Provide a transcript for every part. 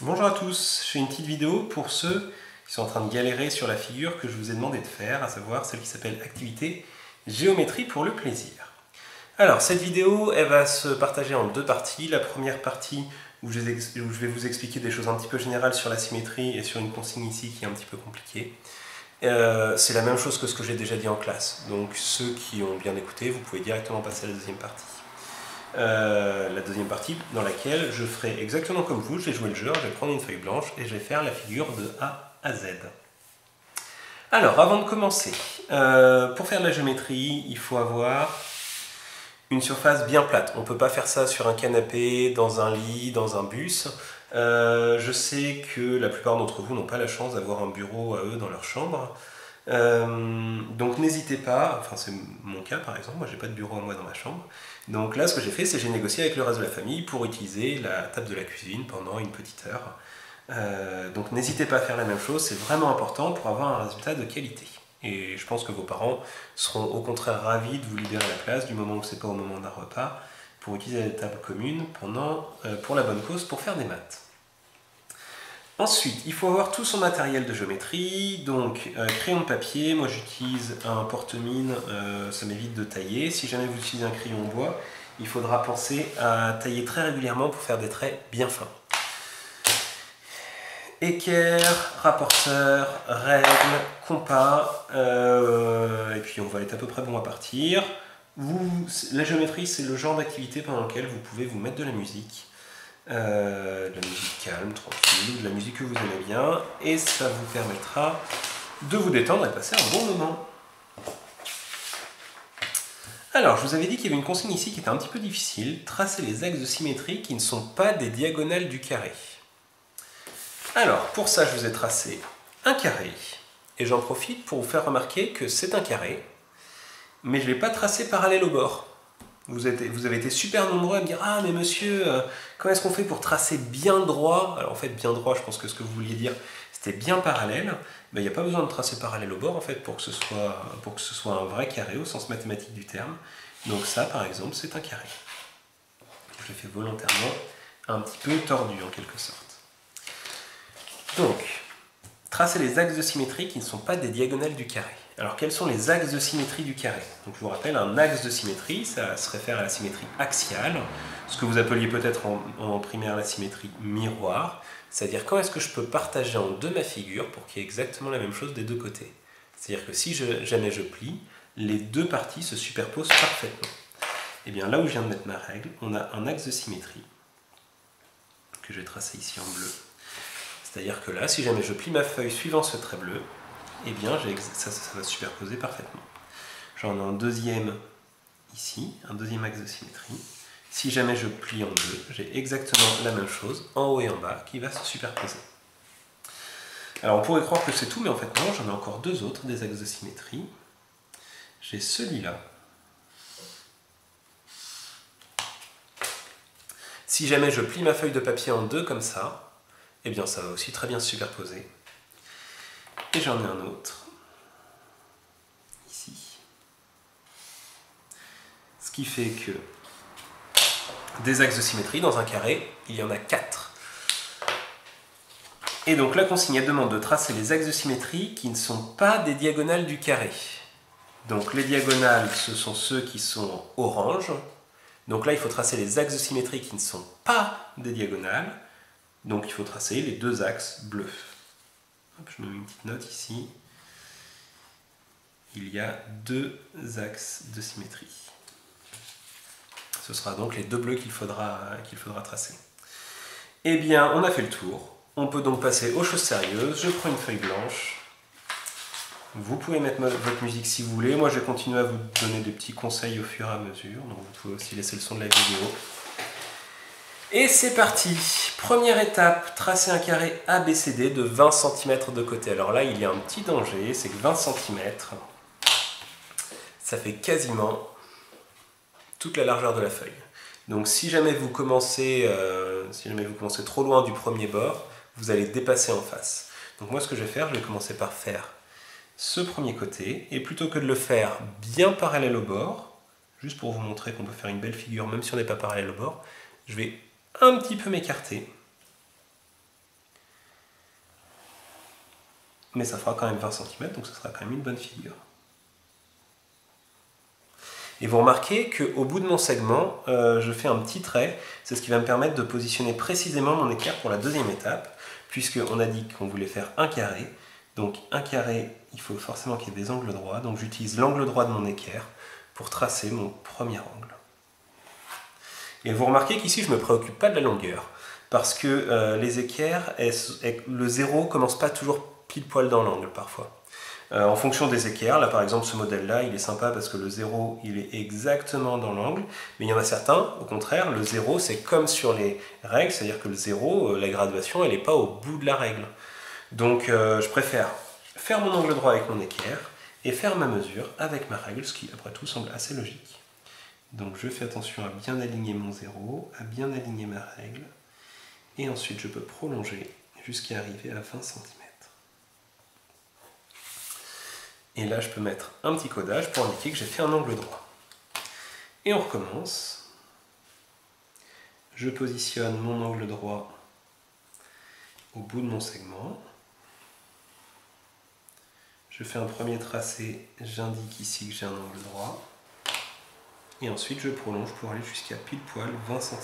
Bonjour à tous, je fais une petite vidéo pour ceux qui sont en train de galérer sur la figure que je vous ai demandé de faire, à savoir celle qui s'appelle Activité Géométrie pour le plaisir. Alors cette vidéo, elle va se partager en deux parties. La première partie où je vais vous expliquer des choses un petit peu générales sur la symétrie et sur une consigne ici qui est un petit peu compliquée. C'est la même chose que ce que j'ai déjà dit en classe, donc ceux qui ont bien écouté, vous pouvez directement passer à la deuxième partie. La deuxième partie dans laquelle je ferai exactement comme vous, je vais jouer le jeu, je vais prendre une feuille blanche et je vais faire la figure de A à Z. Alors, avant de commencer, pour faire de la géométrie, il faut avoir une surface bien plate. On ne peut pas faire ça sur un canapé, dans un lit, dans un bus. Je sais que la plupart d'entre vous n'ont pas la chance d'avoir un bureau à eux dans leur chambre. Donc n'hésitez pas, enfin c'est mon cas par exemple, moi j'ai pas de bureau à moi dans ma chambre. Donc là ce que j'ai fait c'est que j'ai négocié avec le reste de la famille pour utiliser la table de la cuisine pendant une petite heure. Donc n'hésitez pas à faire la même chose, c'est vraiment important pour avoir un résultat de qualité. Et je pense que vos parents seront au contraire ravis de vous libérer la place du moment où c'est pas au moment d'un repas pour utiliser la table commune pour la bonne cause, pour faire des maths. Ensuite, il faut avoir tout son matériel de géométrie, donc crayon de papier, moi j'utilise un porte-mine, ça m'évite de tailler. Si jamais vous utilisez un crayon en bois, il faudra penser à tailler très régulièrement pour faire des traits bien fins. Équerre, rapporteur, règle, compas, et puis on va être à peu près bon à partir. La géométrie, c'est le genre d'activité pendant lequel vous pouvez vous mettre de la musique. De la musique calme, tranquille, de la musique que vous aimez bien, et ça vous permettra de vous détendre et de passer un bon moment. Alors, je vous avais dit qu'il y avait une consigne ici qui était un petit peu difficile, tracer les axes de symétrie qui ne sont pas des diagonales du carré. Alors, pour ça, je vous ai tracé un carré, et j'en profite pour vous faire remarquer que c'est un carré, mais je ne l'ai pas tracé parallèle au bord. Vous avez été super nombreux à me dire « Ah, mais monsieur, comment est-ce qu'on fait pour tracer bien droit ?» Alors en fait, bien droit, je pense que ce que vous vouliez dire, c'était bien parallèle. Il n'y a pas besoin de tracer parallèle au bord, en fait, pour que ce soit un vrai carré au sens mathématique du terme. Donc ça, par exemple, c'est un carré. Je l'ai fait volontairement un petit peu tordu, en quelque sorte. Donc, tracer les axes de symétrie qui ne sont pas des diagonales du carré. Alors quels sont les axes de symétrie du carré? Donc je vous rappelle, un axe de symétrie, ça se réfère à la symétrie axiale, ce que vous appeliez peut-être en primaire la symétrie miroir, c'est-à-dire quand est-ce que je peux partager en deux ma figure pour qu'il y ait exactement la même chose des deux côtés. C'est-à-dire que si jamais je plie, les deux parties se superposent parfaitement. Et bien là où je viens de mettre ma règle, on a un axe de symétrie, que je vais tracer ici en bleu. C'est-à-dire que là, si jamais je plie ma feuille suivant ce trait bleu, eh bien ça va se superposer parfaitement. J'en ai un deuxième ici, un deuxième axe de symétrie. Si jamais je plie en deux, j'ai exactement la même chose, en haut et en bas, qui va se superposer. Alors on pourrait croire que c'est tout, mais en fait non, j'en ai encore deux autres, des axes de symétrie. J'ai celui-là. Si jamais je plie ma feuille de papier en deux comme ça, eh bien ça va aussi très bien se superposer. Et j'en ai un autre, ici. Ce qui fait que des axes de symétrie dans un carré, il y en a 4. Et donc la consigne elle demande de tracer les axes de symétrie qui ne sont pas des diagonales du carré. Donc les diagonales, ce sont ceux qui sont orange. Donc là, il faut tracer les axes de symétrie qui ne sont pas des diagonales. Donc il faut tracer les deux axes bleus. Hop, je me mets une petite note ici. Il y a deux axes de symétrie. Ce sera donc les deux bleus qu'il faudra tracer. Eh bien, on a fait le tour. On peut donc passer aux choses sérieuses. Je prends une feuille blanche. Vous pouvez mettre votre musique si vous voulez. Moi, je vais continuer à vous donner des petits conseils au fur et à mesure. Donc, vous pouvez aussi laisser le son de la vidéo. Et c'est parti. Première étape, tracer un carré ABCD de 20 cm de côté. Alors là, il y a un petit danger, c'est que 20 cm, ça fait quasiment toute la largeur de la feuille. Donc si jamais vous commencez trop loin du premier bord, vous allez dépasser en face. Donc moi ce que je vais faire, je vais commencer par faire ce premier côté, et plutôt que de le faire bien parallèle au bord, juste pour vous montrer qu'on peut faire une belle figure même si on n'est pas parallèle au bord, je vais un petit peu m'écarter. mais ça fera quand même 20 cm, donc ce sera quand même une bonne figure. Et vous remarquez qu'au bout de mon segment, je fais un petit trait, c'est ce qui va me permettre de positionner précisément mon équerre pour la deuxième étape, puisqu'on a dit qu'on voulait faire un carré. Donc un carré, il faut forcément qu'il y ait des angles droits, donc j'utilise l'angle droit de mon équerre pour tracer mon premier angle. Et vous remarquez qu'ici, je ne me préoccupe pas de la longueur, parce que les équerres, le zéro ne commence pas toujours pile poil dans l'angle parfois. En fonction des équerres, là par exemple ce modèle-là, il est sympa parce que le 0, il est exactement dans l'angle, mais il y en a certains, au contraire, le 0 c'est comme sur les règles, c'est-à-dire que le 0, la graduation, elle n'est pas au bout de la règle. Donc je préfère faire mon angle droit avec mon équerre et faire ma mesure avec ma règle, ce qui après tout semble assez logique. Donc je fais attention à bien aligner mon 0, à bien aligner ma règle, et ensuite je peux prolonger jusqu'à arriver à 20 cm. Et là, je peux mettre un petit codage pour indiquer que j'ai fait un angle droit. Et on recommence. Je positionne mon angle droit au bout de mon segment. Je fais un premier tracé, j'indique ici que j'ai un angle droit. Et ensuite, je prolonge pour aller jusqu'à pile poil 20 cm.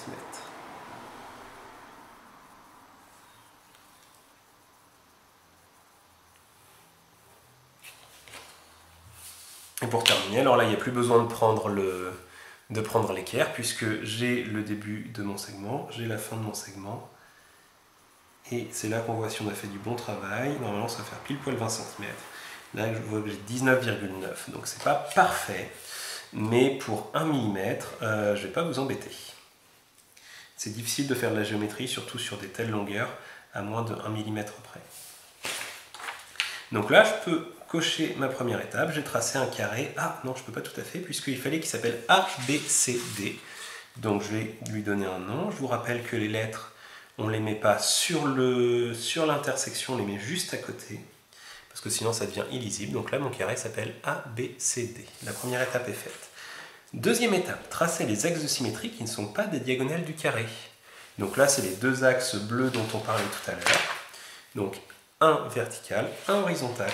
Et pour terminer, alors là, il n'y a plus besoin de prendre l'équerre, puisque j'ai le début de mon segment, j'ai la fin de mon segment. Et c'est là qu'on voit si on a fait du bon travail. Normalement, ça va faire pile poil 20 cm. Là, je vois que j'ai 19,9. Donc, c'est pas parfait. Mais pour 1 mm, je ne vais pas vous embêter. C'est difficile de faire de la géométrie, surtout sur des telles longueurs, à moins de 1 mm près. Donc là, je peux cocher ma première étape. J'ai tracé un carré. Ah non, je ne peux pas tout à fait, puisqu'il fallait qu'il s'appelle ABCD. Donc je vais lui donner un nom. Je vous rappelle que les lettres, on ne les met pas sur l'intersection, on les met juste à côté, parce que sinon ça devient illisible. Donc là, mon carré s'appelle ABCD. La première étape est faite. Deuxième étape, tracer les axes de symétrie qui ne sont pas des diagonales du carré. Donc là, c'est les deux axes bleus dont on parlait tout à l'heure. Donc un vertical, un horizontal.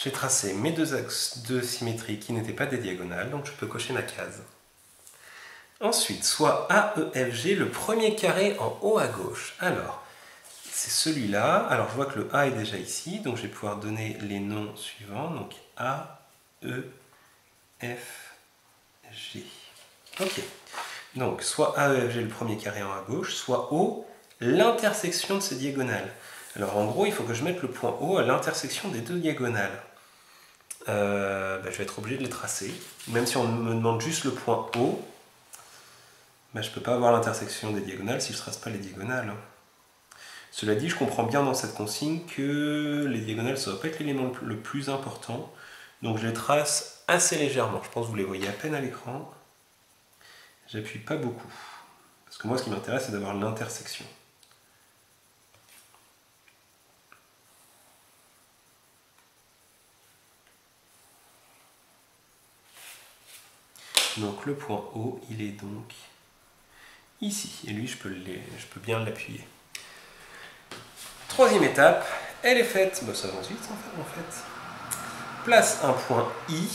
J'ai tracé mes deux axes de symétrie qui n'étaient pas des diagonales, donc je peux cocher ma case. Ensuite, soit AEFG, le premier carré en haut à gauche. Alors, c'est celui-là. Alors, je vois que le A est déjà ici, donc je vais pouvoir donner les noms suivants. Donc, A, E, F, G. Ok. Donc, soit AEFG, le premier carré en haut à gauche, soit O, l'intersection de ces diagonales. Alors, en gros, il faut que je mette le point O à l'intersection des deux diagonales. Je vais être obligé de les tracer. Même si on me demande juste le point O, je ne peux pas avoir l'intersection des diagonales si je ne trace pas les diagonales. Cela dit, je comprends bien dans cette consigne que les diagonales, ça ne doit pas être l'élément le plus important. Donc je les trace assez légèrement. Je pense que vous les voyez à peine à l'écran. J'appuie pas beaucoup. Parce que moi, ce qui m'intéresse, c'est d'avoir l'intersection. Donc le point O, il est donc ici. Et lui, je peux bien l'appuyer. Troisième étape, elle est faite. Ça avance vite en fait. Place un point I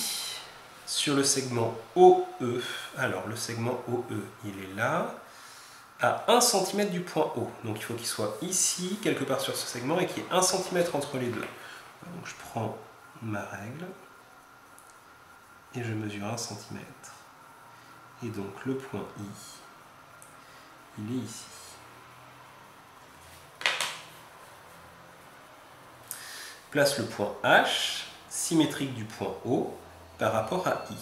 sur le segment OE. Alors le segment OE, il est là, à 1 cm du point O. Donc il faut qu'il soit ici, quelque part sur ce segment, et qu'il y ait 1 cm entre les deux. Donc je prends ma règle et je mesure 1 cm. Et donc le point I, il est ici. Place le point H, symétrique du point O, par rapport à I.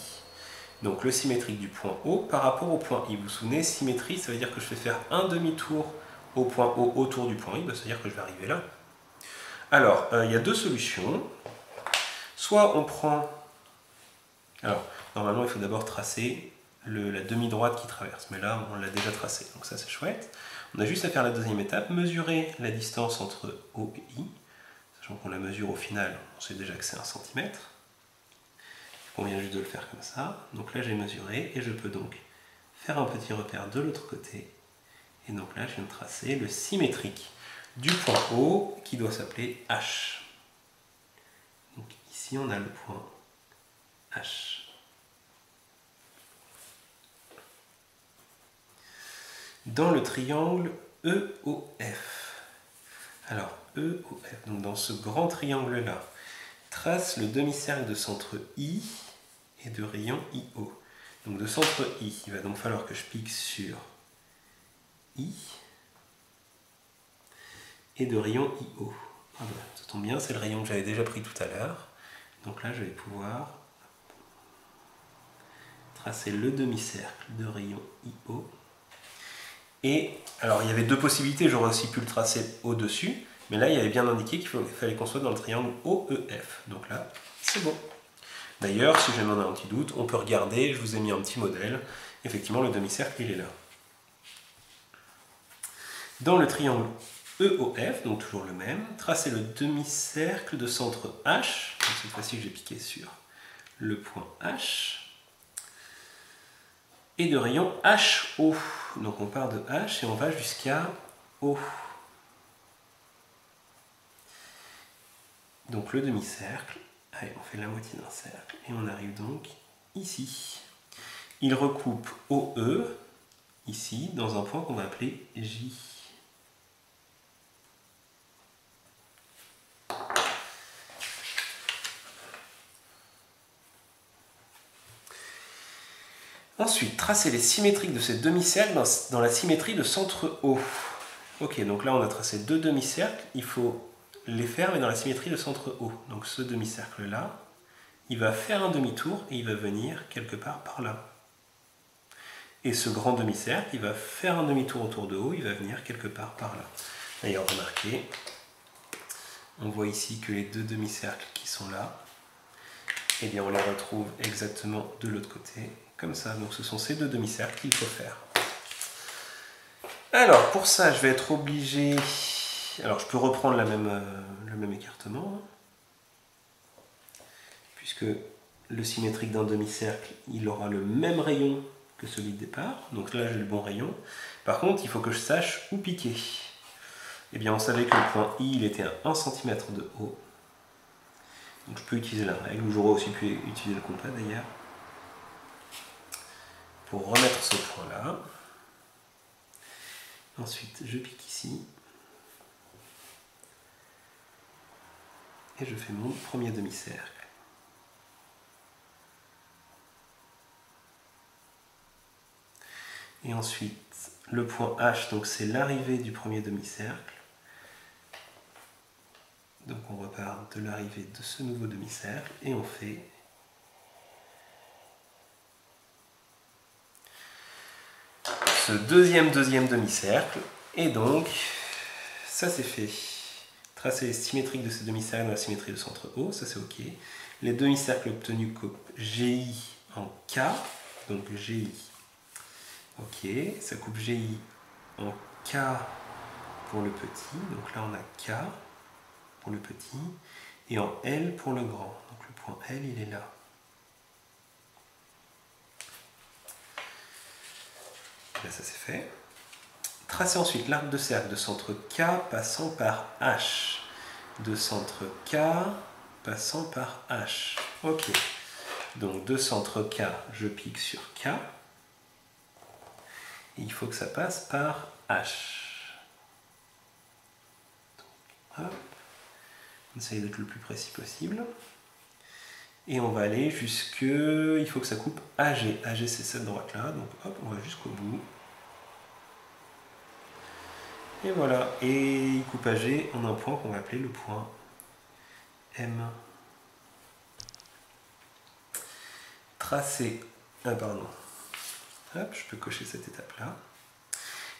Donc le symétrique du point O par rapport au point I. Vous vous souvenez, symétrie, ça veut dire que je vais faire un demi-tour au point O autour du point I, ça veut dire que je vais arriver là. Alors, il y a deux solutions. Soit on prend... Alors, normalement, il faut d'abord tracer la demi-droite qui traverse, mais là, on l'a déjà tracé, donc ça c'est chouette. On a juste à faire la deuxième étape, mesurer la distance entre O et I, sachant qu'on la mesure au final, on sait déjà que c'est 1 cm. On vient juste de le faire comme ça. Donc là, j'ai mesuré et je peux donc faire un petit repère de l'autre côté. Et donc là, je viens de tracer le symétrique du point O qui doit s'appeler H. Donc ici, on a le point H. Dans le triangle EOF. Alors, EOF, donc dans ce grand triangle-là, trace le demi-cercle de centre I et de rayon IO. Donc de centre I, il va donc falloir que je pique sur I et de rayon IO. Ah ben, ça tombe bien, c'est le rayon que j'avais déjà pris tout à l'heure. Donc là, je vais pouvoir tracer le demi-cercle de rayon IO. Et alors, il y avait deux possibilités, j'aurais aussi pu le tracer au-dessus, mais là, il y avait bien indiqué qu'il fallait qu'on soit dans le triangle OEF. Donc là, c'est bon. D'ailleurs, si jamais on a un petit doute, on peut regarder, je vous ai mis un petit modèle. Effectivement, le demi-cercle, il est là. Dans le triangle EOF, donc toujours le même, tracez le demi-cercle de centre H. Donc cette fois-ci, j'ai piqué sur le point H. Et de rayon HO. Donc on part de H et on va jusqu'à O. Donc le demi-cercle, allez, on fait la moitié d'un cercle, et on arrive donc ici. Il recoupe OE, ici, dans un point qu'on va appeler J. Ensuite, tracer les symétriques de ces demi-cercles dans la symétrie de centre O. Ok, donc là on a tracé deux demi-cercles, il faut les faire mais dans la symétrie de centre O. Donc ce demi-cercle-là, il va faire un demi-tour et il va venir quelque part par là. Et ce grand demi-cercle, il va faire un demi-tour autour de O, il va venir quelque part par là. D'ailleurs, remarquez, on voit ici que les deux demi-cercles qui sont là, eh bien on les retrouve exactement de l'autre côté, comme ça. Donc ce sont ces deux demi-cercles qu'il faut faire. Alors pour ça, je vais être obligé... Alors je peux reprendre le même écartement, puisque le symétrique d'un demi-cercle, il aura le même rayon que celui de départ. Donc là, j'ai le bon rayon. Par contre, il faut que je sache où piquer. Eh bien, on savait que le point I, il était à 1 cm de haut. Donc je peux utiliser la règle, ou j'aurais aussi pu utiliser le compas d'ailleurs, pour remettre ce point-là. Ensuite, je pique ici. Et je fais mon premier demi-cercle. Et ensuite, le point H, donc c'est l'arrivée du premier demi-cercle. Donc on repart de l'arrivée de ce nouveau demi-cercle et on fait ce deuxième demi-cercle. Et donc, ça c'est fait. Tracer les symétriques de ces demi-cercles dans la symétrie de centre O, ça c'est OK. Les demi-cercles obtenus coupent GI en K, donc GI. Ok, ça coupe GI en K pour le petit, donc là on a K pour le petit, et en L pour le grand. Donc le point L, il est là. Là, ça c'est fait. Tracez ensuite l'arc de cercle de centre K passant par H. De centre K passant par H. Ok. Donc de centre K, je pique sur K. Et il faut que ça passe par H. Donc, hop. On essaye d'être le plus précis possible. Et on va aller jusque... Il faut que ça coupe AG. AG, c'est cette droite-là. Donc hop, on va jusqu'au bout. Et voilà. Et il coupe AG, on a un point qu'on va appeler le point M. Tracer... Ah, pardon. Hop, je peux cocher cette étape-là.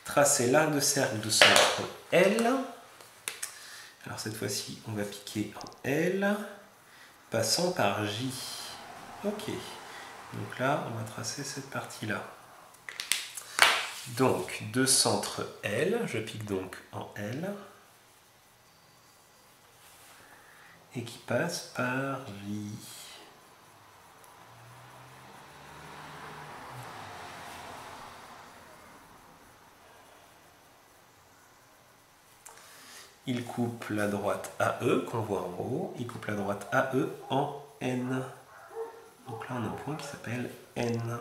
Tracer l'arc de cercle de centre L. Alors cette fois-ci, on va piquer en L, passant par J. Ok. Donc là, on va tracer cette partie-là. Donc, de centre L, je pique donc en L, et qui passe par J. Il coupe la droite AE, qu'on voit en haut, il coupe la droite AE en N. Donc là, on a un point qui s'appelle N.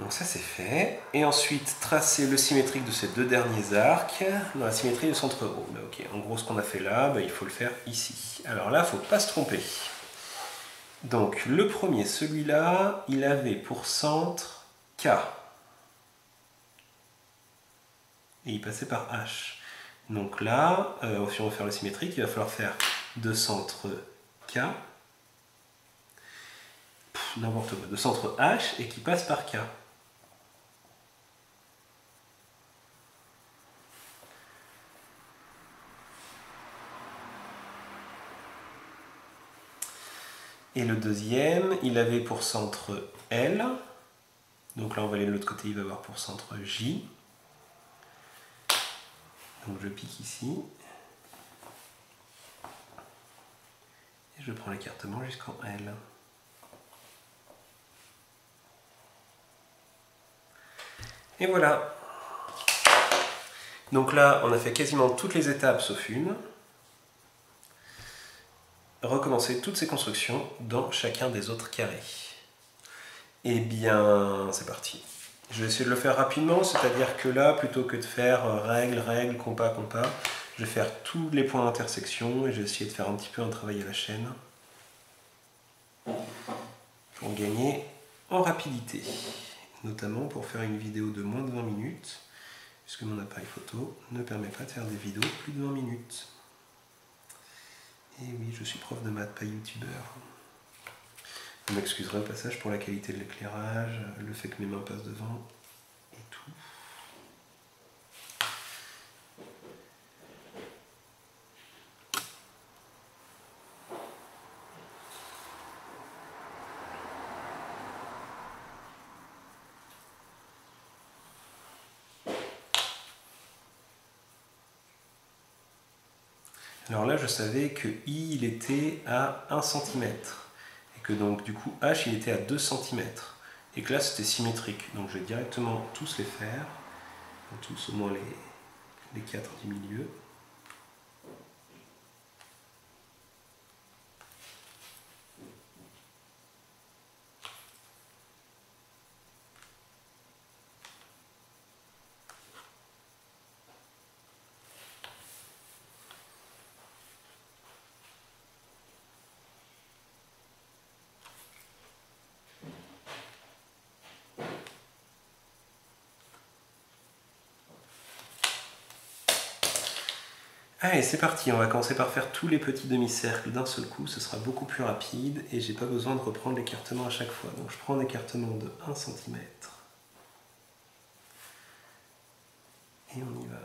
Donc ça, c'est fait. Et ensuite, tracer le symétrique de ces deux derniers arcs dans la symétrie du centre O. Bah, ok, en gros, ce qu'on a fait là, il faut le faire ici. Alors là, il ne faut pas se tromper. Donc, le premier, celui-là, il avait pour centre K. Et il passait par H. Donc là, si on veut faire le symétrique, il va falloir faire de centre K, n'importe quoi, de centre H et qui passe par K. Et le deuxième, il avait pour centre L. Donc là, on va aller de l'autre côté, il va avoir pour centre J. Donc je pique ici. Et je prends l'écartement jusqu'en L. Et voilà. Donc là, on a fait quasiment toutes les étapes sauf une. Recommencer toutes ces constructions dans chacun des autres carrés. Eh bien, c'est parti. Je vais essayer de le faire rapidement, c'est-à-dire que là, plutôt que de faire règle, règle, compas, compas, je vais faire tous les points d'intersection et je vais essayer de faire un petit peu un travail à la chaîne pour gagner en rapidité, notamment pour faire une vidéo de moins de 20 minutes, puisque mon appareil photo ne permet pas de faire des vidéos plus de 20 minutes. Et oui, je suis prof de maths, pas youtubeur. Vous m'excuserez au passage pour la qualité de l'éclairage, le fait que mes mains passent devant et tout. Alors là, je savais que I, il était à 1 cm. Et que donc, du coup, H, il était à 2 cm. Et que là, c'était symétrique. Donc, je vais directement tous les faire. Tous, au moins les 4 du milieu. Allez, c'est parti, on va commencer par faire tous les petits demi-cercles d'un seul coup, ce sera beaucoup plus rapide et j'ai pas besoin de reprendre l'écartement à chaque fois. Donc je prends un écartement de 1 cm. Et on y va.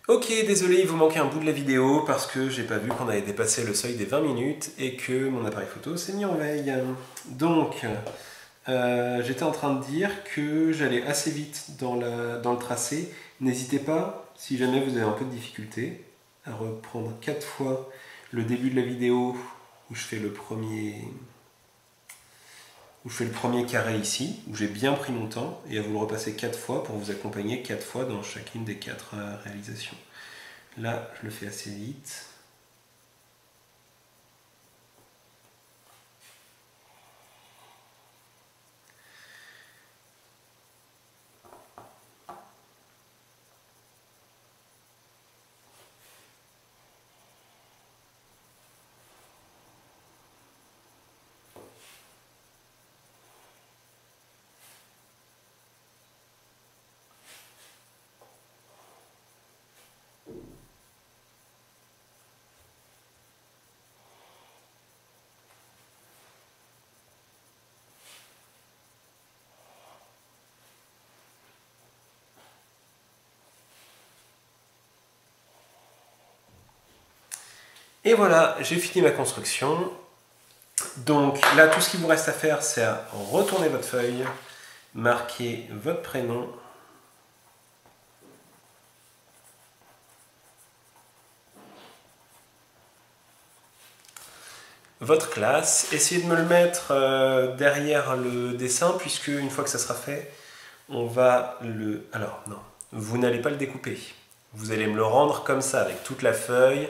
Ok, désolé, il vous manquait un bout de la vidéo parce que j'ai pas vu qu'on avait dépassé le seuil des 20 minutes et que mon appareil photo s'est mis en veille. Donc, j'étais en train de dire que j'allais assez vite dans le tracé. N'hésitez pas, si jamais vous avez un peu de difficulté, à reprendre 4 fois le début de la vidéo où je fais le premier carré ici, où j'ai bien pris mon temps, et à vous le repasser 4 fois pour vous accompagner 4 fois dans chacune des 4 réalisations. Là, je le fais assez vite. Et voilà, j'ai fini ma construction. Donc là, tout ce qu'il vous reste à faire, c'est à retourner votre feuille, marquer votre prénom, votre classe. Essayez de me le mettre derrière le dessin, puisque une fois que ça sera fait, on va le... Alors non, vous n'allez pas le découper. Vous allez me le rendre comme ça, avec toute la feuille,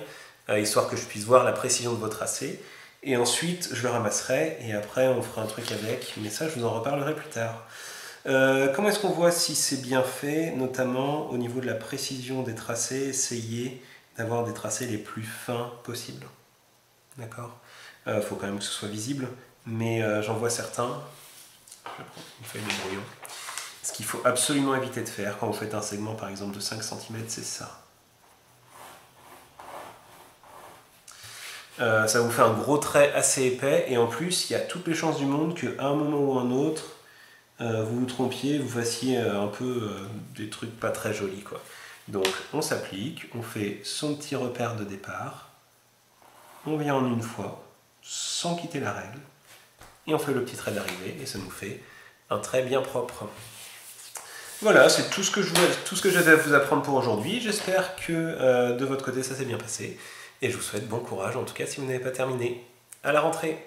histoire que je puisse voir la précision de vos tracés. Et ensuite, je le ramasserai, et après, on fera un truc avec. Mais ça, je vous en reparlerai plus tard. Comment est-ce qu'on voit si c'est bien fait? Notamment, au niveau de la précision des tracés, essayez d'avoir des tracés les plus fins possibles. D'accord? Faut quand même que ce soit visible, mais j'en vois certains. Je vais prendre une feuille de brouillon. Ce qu'il faut absolument éviter de faire quand vous faites un segment par exemple de 5 cm, c'est ça. Ça vous fait un gros trait assez épais et en plus il y a toutes les chances du monde qu'à un moment ou un autre vous vous trompiez, vous fassiez un peu des trucs pas très jolis quoi. Donc on s'applique, on fait son petit repère de départ, on vient en une fois sans quitter la règle et on fait le petit trait d'arrivée et ça nous fait un trait bien propre. Voilà, c'est tout ce que j'avais à vous apprendre pour aujourd'hui. J'espère que de votre côté ça s'est bien passé. Et je vous souhaite bon courage, en tout cas si vous n'avez pas terminé. À la rentrée!